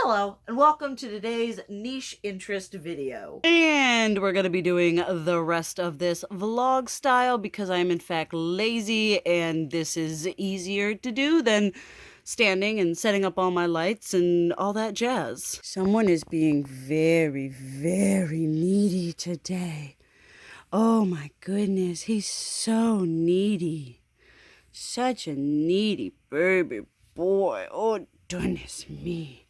Hello, and welcome to today's niche interest video. And we're going to be doing the rest of this vlog style because I'm in fact lazy and this is easier to do than standing and setting up all my lights and all that jazz. Someone is being very, very needy today. Oh my goodness, he's so needy. Such a needy baby boy. Oh, goodness me.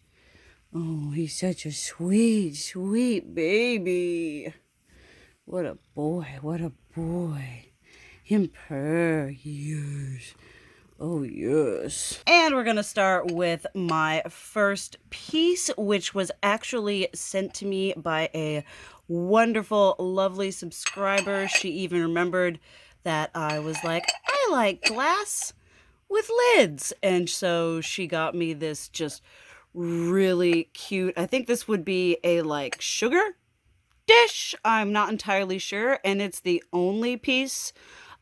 Oh, he's such a sweet, sweet baby. What a boy, what a boy. Him purr, yes. Oh, yes. And we're going to start with my first piece, which was actually sent to me by a wonderful, lovely subscriber. She even remembered that I was like, I like glass with lids. And so she got me this just really cute, I think this would be a like sugar dish, I'm not entirely sure, and it's the only piece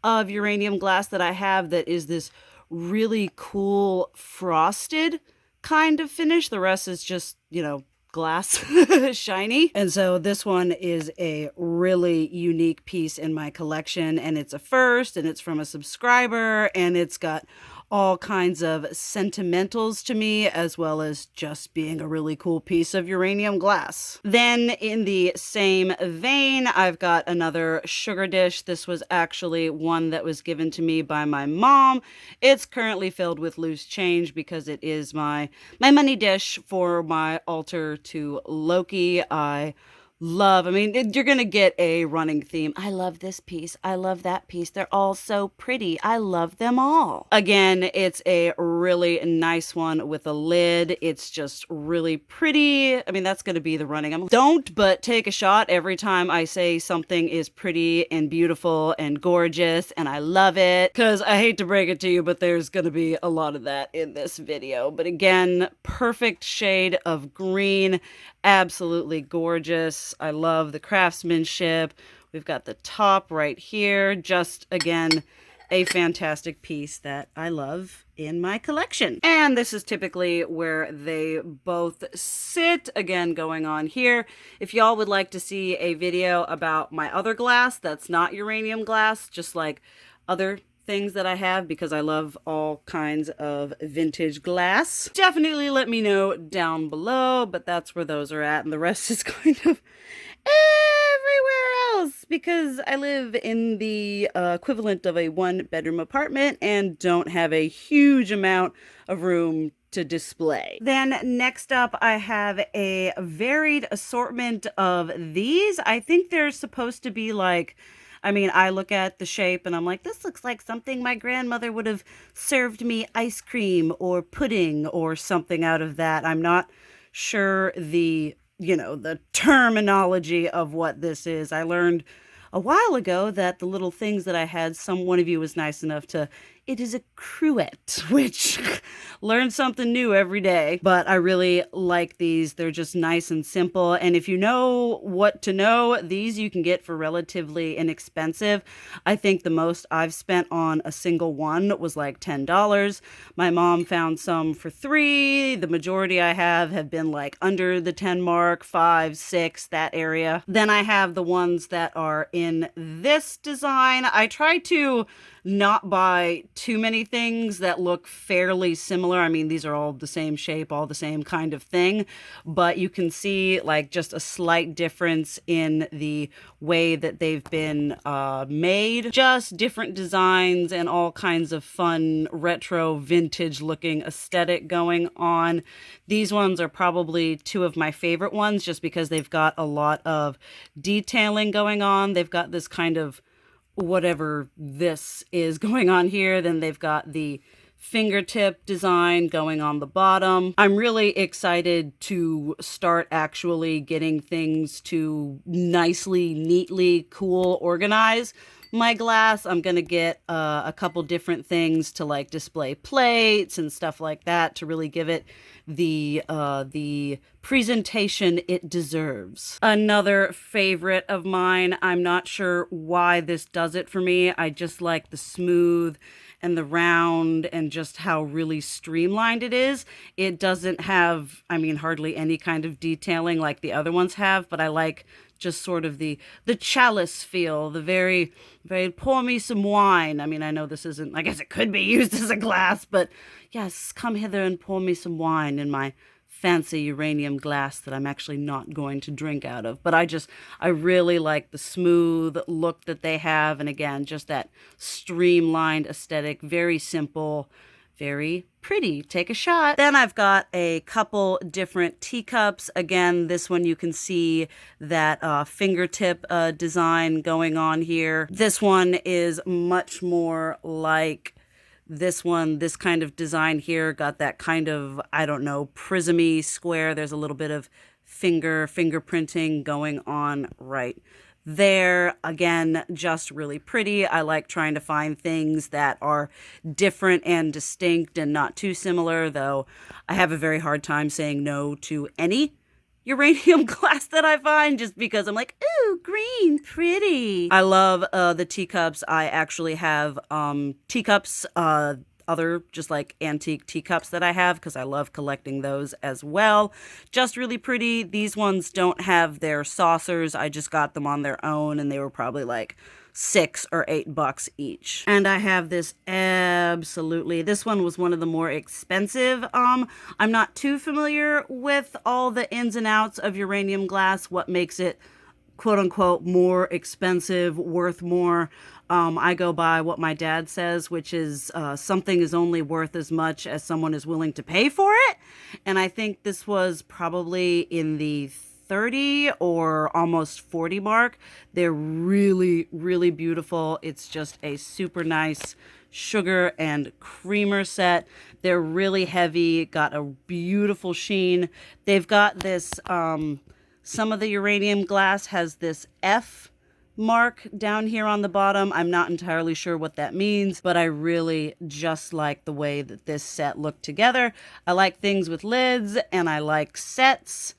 of uranium glass that I have that is this really cool frosted kind of finish. The rest is just, glass shiny. And so this one is a really unique piece in my collection, and it's a first, and it's from a subscriber, and it's got all kinds of sentimentals to me, as well as just being a really cool piece of uranium glass. Then in the same vein, I've got another sugar dish. This was actually one that was given to me by my mom. It's currently filled with loose change because it is my money dish for my altar to Loki. You're going to get a running theme. I love this piece. I love that piece. They're all so pretty. I love them all. Again, it's a really nice one with a lid. It's just really pretty. That's going to be the running. Don't but take a shot every time I say something is pretty and beautiful and gorgeous and I love it. Because I hate to break it to you, but there's going to be a lot of that in this video. But again, perfect shade of green. Absolutely gorgeous. I love the craftsmanship. We've got the top right here. Just, again, a fantastic piece that I love in my collection. And this is typically where they both sit. Again, going on here. If y'all would like to see a video about my other glass that's not uranium glass, just like other things that I have, because I love all kinds of vintage glass, definitely let me know down below. But that's where those are at, and the rest is kind of everywhere else because I live in the equivalent of a one-bedroom apartment and don't have a huge amount of room to display. Then next up, I have a varied assortment of these. I think they're supposed to be like, I look at the shape and I'm like, this looks like something my grandmother would have served me ice cream or pudding or something out of that. I'm not sure the terminology of what this is. I learned a while ago that the little things that I had, one of you was nice enough to, it is a cruet, which learn something new every day. But I really like these. They're just nice and simple. And if you know what to know, these you can get for relatively inexpensive. I think the most I've spent on a single one was like $10. My mom found some for $3. The majority I have been like under the 10 mark, 5, 6, that area. Then I have the ones that are in this design. I try to not buy too many things that look fairly similar. These are all the same shape, all the same kind of thing, but you can see like just a slight difference in the way that they've been made. Just different designs and all kinds of fun retro vintage looking aesthetic going on. These ones are probably two of my favorite ones just because they've got a lot of detailing going on. They've got this kind of whatever this is going on here. Then they've got the fingertip design going on the bottom. I'm really excited to start actually getting things to nicely, neatly, cool, organize my glass. I'm gonna get a couple different things to like display plates and stuff like that to really give it the presentation it deserves. Another favorite of mine, I'm not sure why this does it for me. I just like the smooth and the round and just how really streamlined it is. It doesn't have, I mean, hardly any kind of detailing like the other ones have, but I like just sort of the chalice feel, the very pour me some wine. I mean, I know this isn't, I guess it could be used as a glass, but yes, come hither and pour me some wine in my fancy uranium glass that I'm actually not going to drink out of. But I really like the smooth look that they have. And again, just that streamlined aesthetic, very simple, very pretty. Take a shot. Then I've got a couple different teacups. Again, this one you can see that fingertip design going on here. This one is much more like this one. This kind of design here got that kind of, I don't know, prismy square. There's a little bit of fingerprinting going on right there. Again, just really pretty. I like trying to find things that are different and distinct and not too similar, though I have a very hard time saying no to any uranium glass that I find, just because I'm like, ooh, green, pretty. I love the teacups. I actually have teacups, other just like antique teacups that I have because I love collecting those as well. Just really pretty. These ones don't have their saucers. I just got them on their own and they were probably like $6 or $8 each. And I have this absolutely, this one was one of the more expensive. I'm not too familiar with all the ins and outs of uranium glass, what makes it quote unquote more expensive, worth more. I go by what my dad says, which is something is only worth as much as someone is willing to pay for it. And I think this was probably in the 30 or almost 40 mark. They're really, really beautiful. It's just a super nice sugar and creamer set. They're really heavy, got a beautiful sheen. They've got this, some of the uranium glass has this F mark down here on the bottom. I'm not entirely sure what that means, but I really just like the way that this set looked together. I like things with lids and I like sets,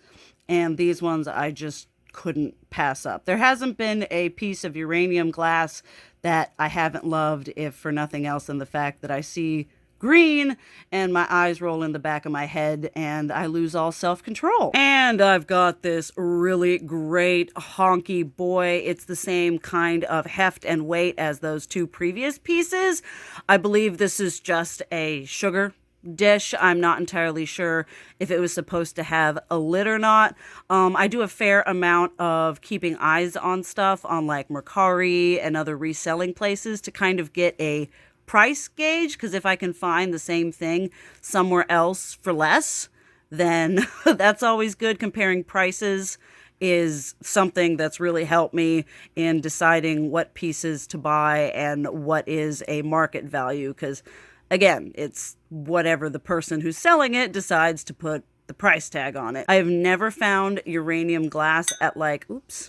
and these ones I just couldn't pass up. There hasn't been a piece of uranium glass that I haven't loved, if for nothing else than the fact that I see green and my eyes roll in the back of my head and I lose all self-control. And I've got this really great honky boy. It's the same kind of heft and weight as those two previous pieces. I believe this is just a sugar dish. I'm not entirely sure if it was supposed to have a lid or not. I do a fair amount of keeping eyes on stuff on like Mercari and other reselling places to kind of get a price gauge, because if I can find the same thing somewhere else for less, then that's always good. Comparing prices is something that's really helped me in deciding what pieces to buy and what is a market value, because again, it's whatever the person who's selling it decides to put the price tag on it. I have never found uranium glass at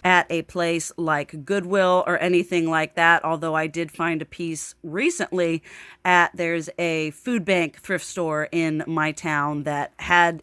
at a place like Goodwill or anything like that, although I did find a piece recently there's a food bank thrift store in my town that had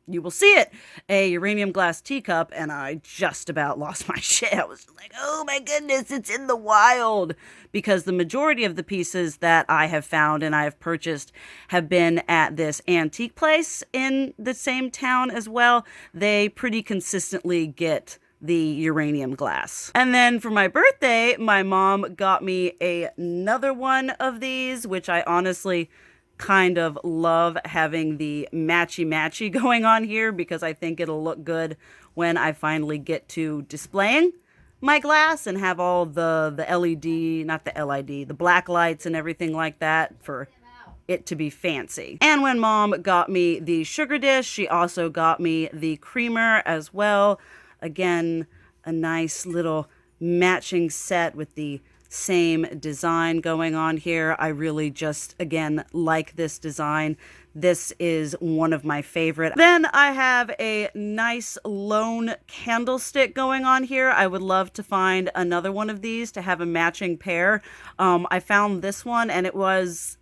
you will see it, a uranium glass teacup, and I just about lost my shit. I was like, oh my goodness, it's in the wild. Because the majority of the pieces that I have found and I have purchased have been at this antique place in the same town as well. They pretty consistently get the uranium glass. And then for my birthday, my mom got me another one of these, which I honestly kind of love having the matchy going on here, because I think it'll look good when I finally get to displaying my glass and have all the LED, not the LID, the black lights and everything like that for it to be fancy. And when mom got me the sugar dish, she also got me the creamer as well. Again, a nice little matching set with the same design going on here. I really just, again, like this design. This is one of my favorite. Then I have a nice lone candlestick going on here. I would love to find another one of these to have a matching pair. I found this one and it was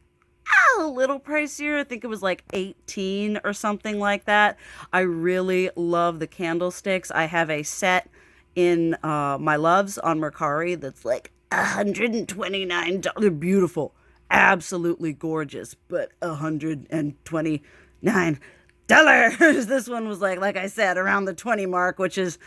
a little pricier. I think it was like 18 or something like that. I really love the candlesticks. I have a set in my loves on Mercari that's like $129. They're beautiful. absolutely gorgeous, but $129. This one was like I said, around the 20 mark, which is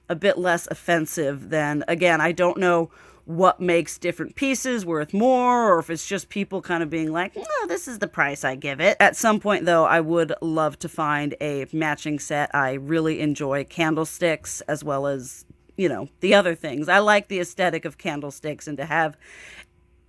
a bit less offensive than, again, I don't know what makes different pieces worth more, or if it's just people kind of being like, no, this is the price I give it. At some point, though, I would love to find a matching set. I really enjoy candlesticks as well as, the other things. I like the aesthetic of candlesticks, and to have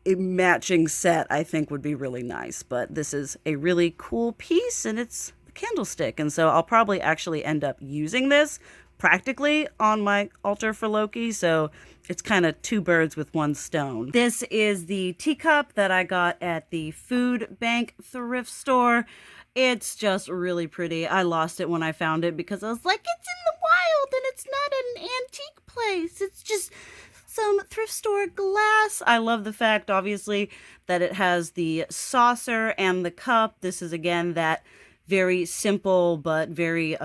a matching set I think would be really nice. But this is a really cool piece, and it's a candlestick, and so I'll probably actually end up using this practically on my altar for Loki, so it's kind of two birds with one stone. This is the teacup that I got at the food bank thrift store. It's just really pretty. I lost it when I found it because I was like, it's in the wild and it's not an antique place. It's just some thrift store glass. I love the fact, obviously, that it has the saucer and the cup. This is, again, that very simple but very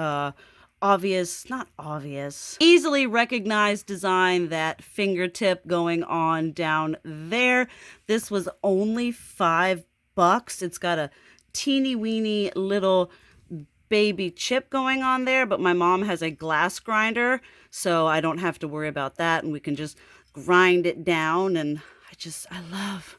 easily recognized design, that fingertip going on down there. This was only $5. It's got a teeny weeny little baby chip going on there, but my mom has a glass grinder, so I don't have to worry about that, and we can just grind it down. And I love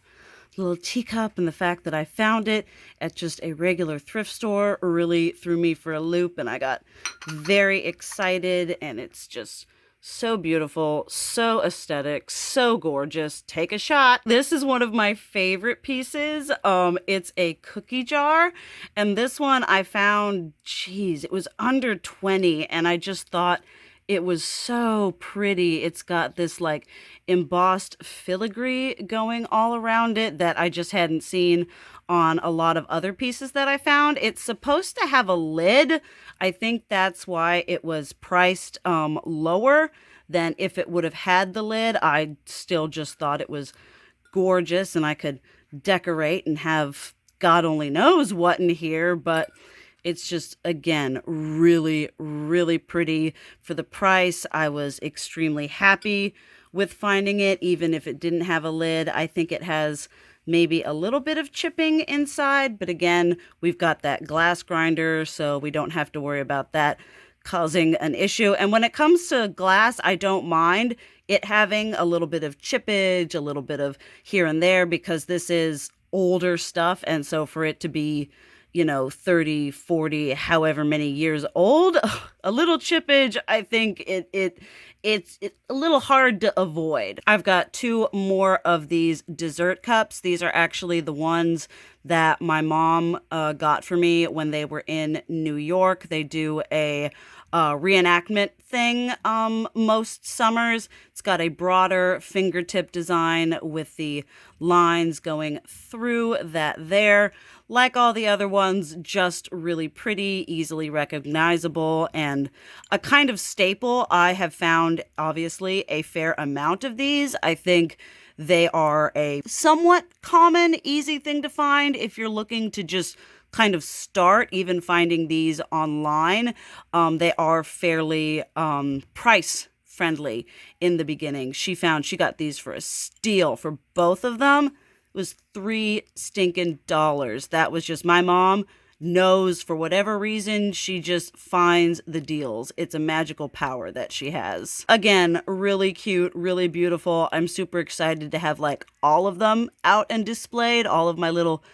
little teacup, and the fact that I found it at just a regular thrift store really threw me for a loop, and I got very excited. And it's just so beautiful, so aesthetic, so gorgeous. Take a shot. This is one of my favorite pieces. It's a cookie jar, and this one I found, it was under 20, and I just thought it was so pretty. It's got this like embossed filigree going all around it that I just hadn't seen on a lot of other pieces that I found. It's supposed to have a lid. I think that's why it was priced lower than if it would have had the lid. I still just thought it was gorgeous, and I could decorate and have God only knows what in here, but it's just, again, really, really pretty. For the price, I was extremely happy with finding it, even if it didn't have a lid. I think it has maybe a little bit of chipping inside, but again, we've got that glass grinder, so we don't have to worry about that causing an issue. And when it comes to glass, I don't mind it having a little bit of chippage, a little bit of here and there, because this is older stuff, and so for it to be 30, 40, however many years old, a little chippage, I think it's a little hard to avoid. I've got two more of these dessert cups. These are actually the ones that my mom got for me when they were in New York. They do a reenactment thing most summers. It's got a broader fingertip design with the lines going through that there. Like all the other ones, just really pretty, easily recognizable, and a kind of staple. I have found, obviously, a fair amount of these. I think they are a somewhat common, easy thing to find if you're looking to just kind of start, even finding these online. They are fairly price friendly in the beginning. She got these for a steal for both of them. Was $3 stinking. That was just, my mom knows, for whatever reason, she just finds the deals. It's a magical power that she has. Again, really cute, really beautiful. I'm super excited to have like all of them out and displayed, all of my little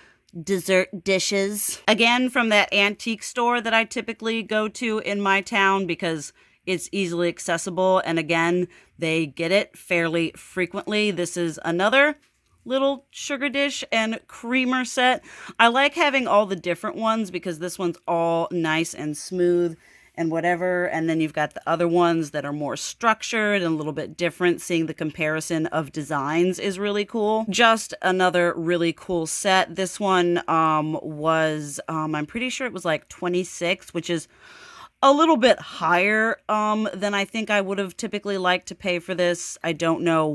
dessert dishes. Again, from that antique store that I typically go to in my town because it's easily accessible, and again, they get it fairly frequently. This is another little sugar dish and creamer set. I like having all the different ones because this one's all nice and smooth and whatever, and then you've got the other ones that are more structured and a little bit different. Seeing the comparison of designs is really cool. Just another really cool set. This one was I'm pretty sure it was like 26, which is a little bit higher than I think I would have typically liked to pay for this. I don't know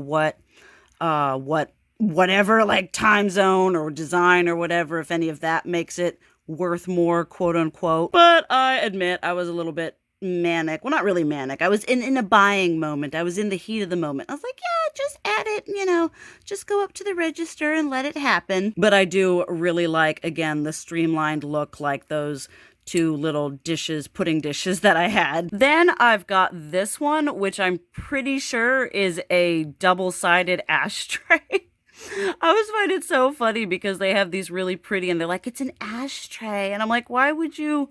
whatever, like time zone or design or whatever, if any of that makes it worth more, quote unquote. But I admit I was a little bit manic. Well, not really manic. I was in a buying moment. I was in the heat of the moment. I was like, yeah, just add it, just go up to the register and let it happen. But I do really like, again, the streamlined look like those two little dishes, pudding dishes that I had. Then I've got this one, which I'm pretty sure is a double-sided ashtray. I always find it so funny because they have these really pretty, and they're like, it's an ashtray. And I'm like, why would you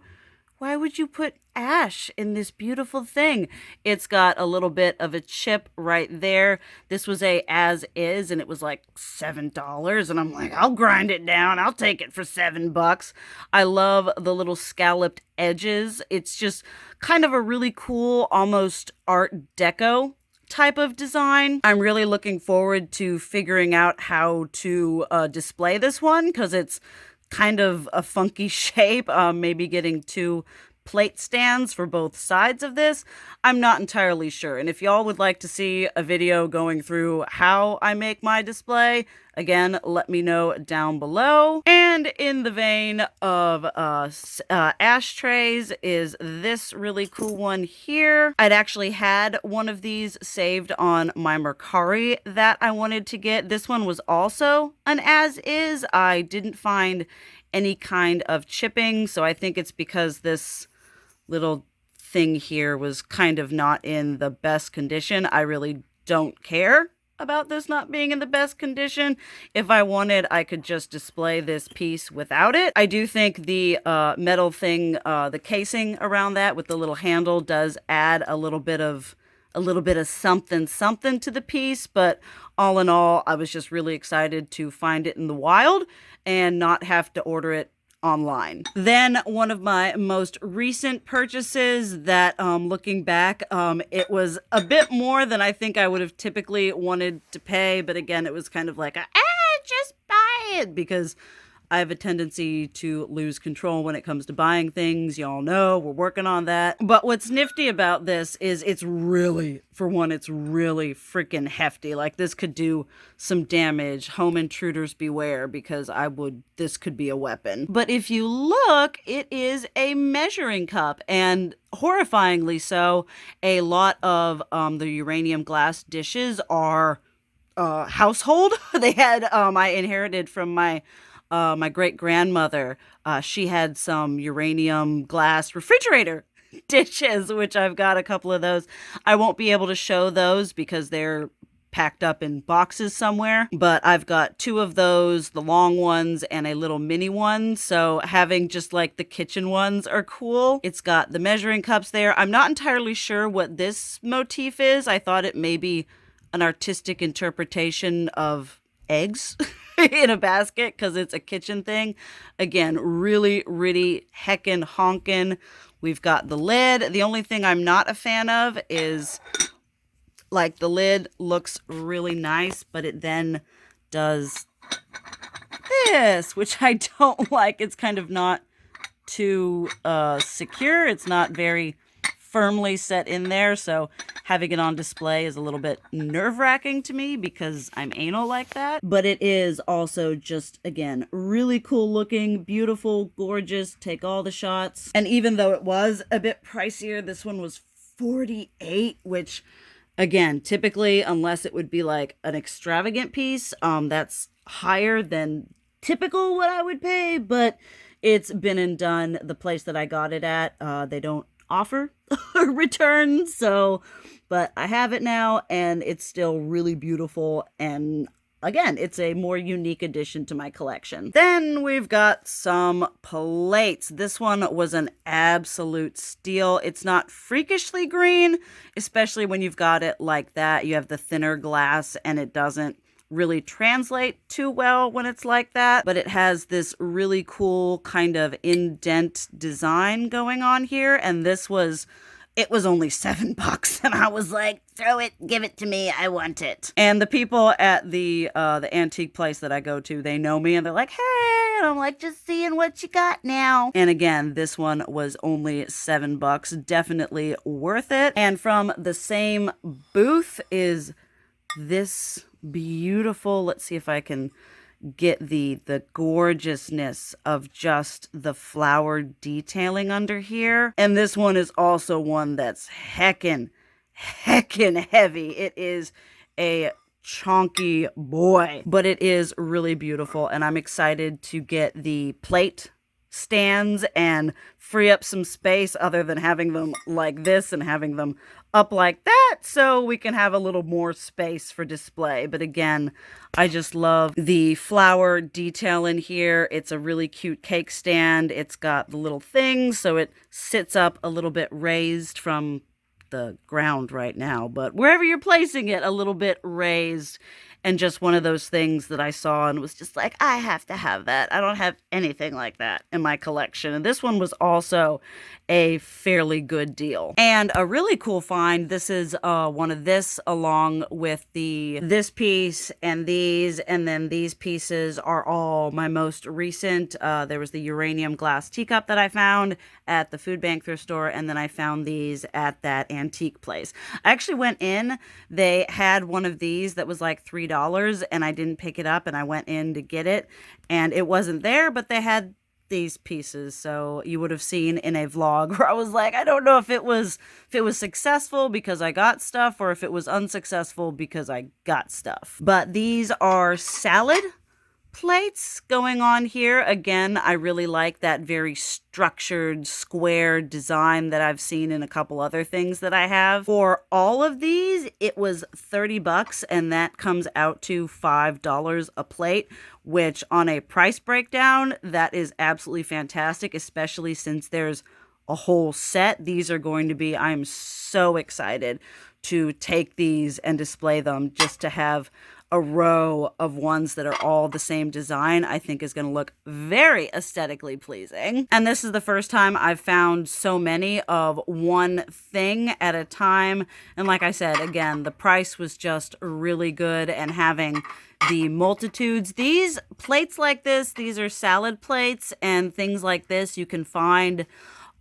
put ash in this beautiful thing? It's got a little bit of a chip right there. This was a as is, and it was like $7. And I'm like, I'll grind it down. I'll take it for $7. I love the little scalloped edges. It's just kind of a really cool, almost Art Deco type of design. I'm really looking forward to figuring out how to display this one because it's kind of a funky shape. Maybe getting two plate stands for both sides of this. I'm not entirely sure. And if y'all would like to see a video going through how I make my display, again, let me know down below. And in the vein of ashtrays is this really cool one here. I'd actually had one of these saved on my Mercari that I wanted to get. This one was also an as is. I didn't find any kind of chipping, so I think it's because this little thing here was kind of not in the best condition. I really don't care about this not being in the best condition. If I wanted, I could just display this piece without it. I do think the metal thing, the casing around that with the little handle does add a little bit of something to the piece, but all in all, I was just really excited to find it in the wild and not have to order it online. Then one of my most recent purchases that, looking back, it was a bit more than I think I would have typically wanted to pay, but again, it was kind of like, just buy it, because I have a tendency to lose control when it comes to buying things. Y'all know we're working on that. But what's nifty about this is it's really freaking hefty. Like, this could do some damage. Home intruders beware, because this could be a weapon. But if you look, it is a measuring cup, and horrifyingly so, a lot of the uranium glass dishes are household. They had, I inherited from my great-grandmother. She had some uranium glass refrigerator dishes, which I've got a couple of those. I won't be able to show those because they're packed up in boxes somewhere, but I've got two of those, the long ones and a little mini one. So having just like the kitchen ones are cool. It's got the measuring cups there. I'm not entirely sure what this motif is. I thought it may be an artistic interpretation of eggs in a basket because it's a kitchen thing. Again, really heckin' honkin'. We've got the lid. The only thing I'm not a fan of is, like, the lid looks really nice, but it then does this, which I don't like. It's kind of not too secure. It's not very firmly set in there, so having it on display is a little bit nerve-wracking to me because I'm anal like that. But it is also just, again, really cool looking, beautiful, gorgeous, take all the shots. And even though it was a bit pricier, this one was $48, which, again, typically, unless it would be like an extravagant piece, that's higher than typical what I would pay, but it's been and done. The place that I got it at, they don't offer returns, but I have it now, and it's still really beautiful, and again, it's a more unique addition to my collection. Then we've got some plates. This one was an absolute steal. It's not freakishly green, especially when you've got it like that. You have the thinner glass, and it doesn't really translate too well when it's like that, but it has this really cool kind of indent design going on here, and it was only $7, and I was like, throw it, give it to me, I want it. And the people at the antique place that I go to, they know me, and they're like, hey, and I'm like, just seeing what you got now. And again, this one was only $7, definitely worth it. And from the same booth is this beautiful, let's see if I can get the gorgeousness of just the flower detailing under here. And this one is also one that's heckin' heavy. It is a chonky boy, but it is really beautiful, and I'm excited to get the plate stands and free up some space other than having them like this and having them up like that, so we can have a little more space for display. But again, I just love the flower detail in here. It's a really cute cake stand. It's got the little things, so it sits up a little bit raised from the ground right now, but wherever you're placing it, a little bit raised. And just one of those things that I saw and was just like, I have to have that. I don't have anything like that in my collection. And this one was also a fairly good deal. And a really cool find, this is one of this along with this piece and then these pieces are all my most recent. There was the uranium glass teacup that I found at the food bank thrift store, and then I found these at that antique place. I actually went in, they had one of these that was like $3, and I didn't pick it up, and I went in to get it and it wasn't there, but they had these pieces. So you would have seen in a vlog where I was like, I don't know if it was successful because I got stuff or if it was unsuccessful because I got stuff. But these are salad plates going on here. Again, I really like that very structured square design that I've seen in a couple other things that I have. For all of these, it was $30, and that comes out to $5 a plate, which on a price breakdown, that is absolutely fantastic, especially since there's a whole set. These are going to be, I'm so excited to take these and display them. Just to have a row of ones that are all the same design, I think is going to look very aesthetically pleasing. And this is the first time I've found so many of one thing at a time. And like I said, again, the price was just really good, and having the multitudes, these plates like this, these are salad plates and things like this you can find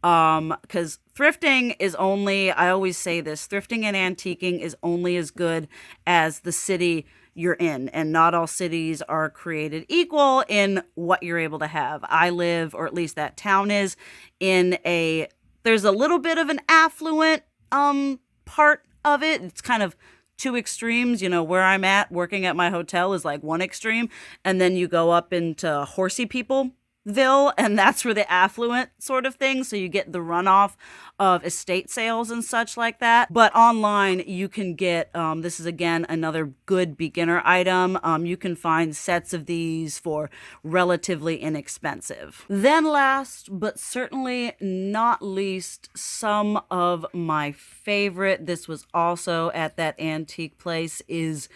because thrifting is only, I always say this, thrifting and antiquing is only as good as the city you're in, and not all cities are created equal in what you're able to have. I live, or at least that town is, there's a little bit of an affluent part of it. It's kind of two extremes. You know, where I'm at, working at my hotel, is like one extreme, and then you go up into Horsey Peopleville, and that's where the affluent sort of thing. So you get the runoff of estate sales and such like that. But online, you can get, this is again another good beginner item. You can find sets of these for relatively inexpensive. Then last, but certainly not least, some of my favorite, this was also at that antique place, is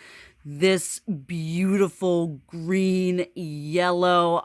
this beautiful green yellow.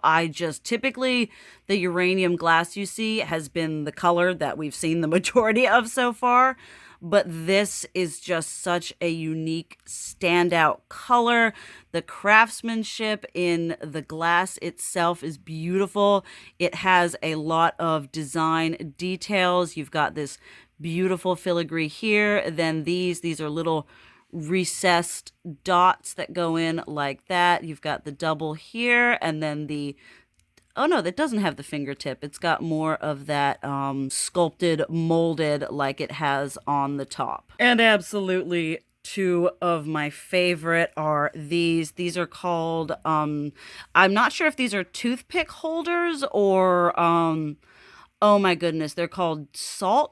Typically the uranium glass you see has been the color that we've seen the majority of so far, but this is just such a unique standout color. The craftsmanship in the glass itself is beautiful. It has a lot of design details. You've got this beautiful filigree here, then these are little recessed dots that go in like that. You've got the double here, and then oh no, that doesn't have the fingertip. It's got more of that sculpted, molded like it has on the top. And absolutely, two of my favorite are these. These are called, I'm not sure if these are toothpick holders or, oh my goodness, they're called salt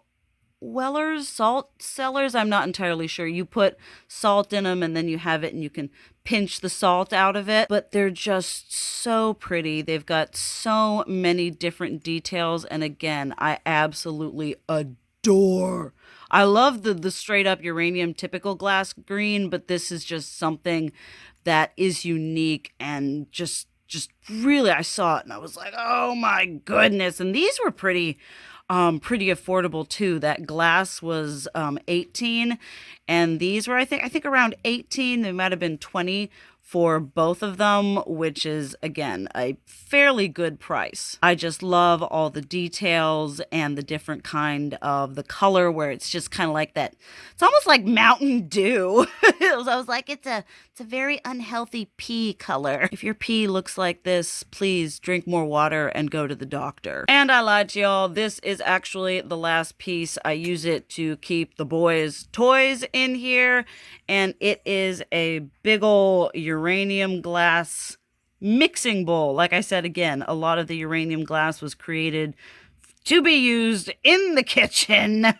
cellars. I'm not entirely sure. You put salt in them and then you have it and you can pinch the salt out of it, but they're just so pretty. They've got so many different details, and again, I absolutely adore. I love the straight up uranium typical glass green, but this is just something that is unique and just really, I saw it and I was like, oh my goodness. And these were pretty affordable too. That glass was $18, and these were I think around $18. They might have been $20 for both of them, which is, again, a fairly good price. I just love all the details and the different kind of the color where it's just kind of like that. It's almost like Mountain Dew. I was like, it's a very unhealthy pea color. If your pee looks like this, please drink more water and go to the doctor. And I lied to y'all. This is actually the last piece. I use it to keep the boys' toys in here. And it is a big ol' uranium glass mixing bowl. Like I said, again, a lot of the uranium glass was created to be used in the kitchen.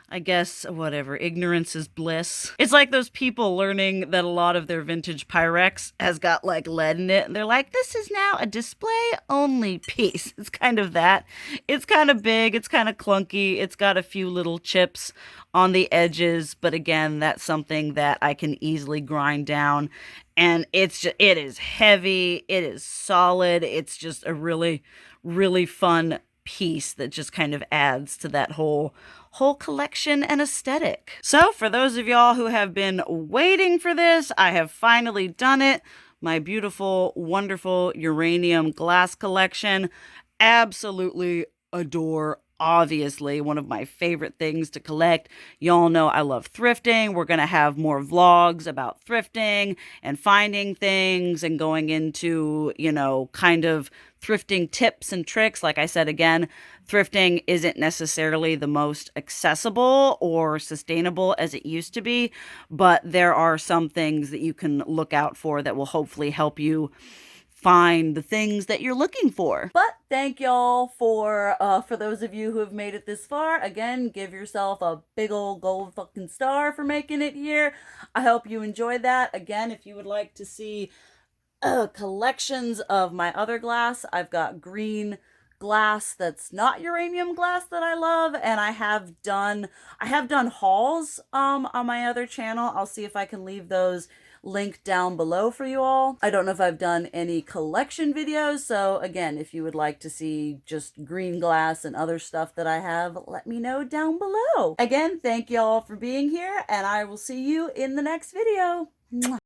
I guess, whatever, ignorance is bliss. It's like those people learning that a lot of their vintage Pyrex has got like lead in it. And they're like, this is now a display only piece. It's kind of that. It's kind of big. It's kind of clunky. It's got a few little chips on the edges. But again, that's something that I can easily grind down. And it is heavy. It is solid. It's just a really, really fun piece that just kind of adds to that whole collection and aesthetic. So for those of y'all who have been waiting for this, I have finally done it. My beautiful, wonderful uranium glass collection. Absolutely adore. Obviously, one of my favorite things to collect. Y'all know I love thrifting. We're going to have more vlogs about thrifting and finding things and going into, kind of thrifting tips and tricks. Like I said, again, thrifting isn't necessarily the most accessible or sustainable as it used to be, but there are some things that you can look out for that will hopefully help you find the things that you're looking for. But thank y'all for those of you who have made it this far. Again, give yourself a big old gold fucking star for making it here. I hope you enjoyed that. Again, if you would like to see collections of my other glass, I've got green glass that's not uranium glass that I love, and I have done hauls on my other channel. I'll see if I can leave those linked down below for you all. I don't know if I've done any collection videos, so again, if you would like to see just green glass and other stuff that I have, let me know down below. Again, thank you all for being here, and I will see you in the next video. Mwah.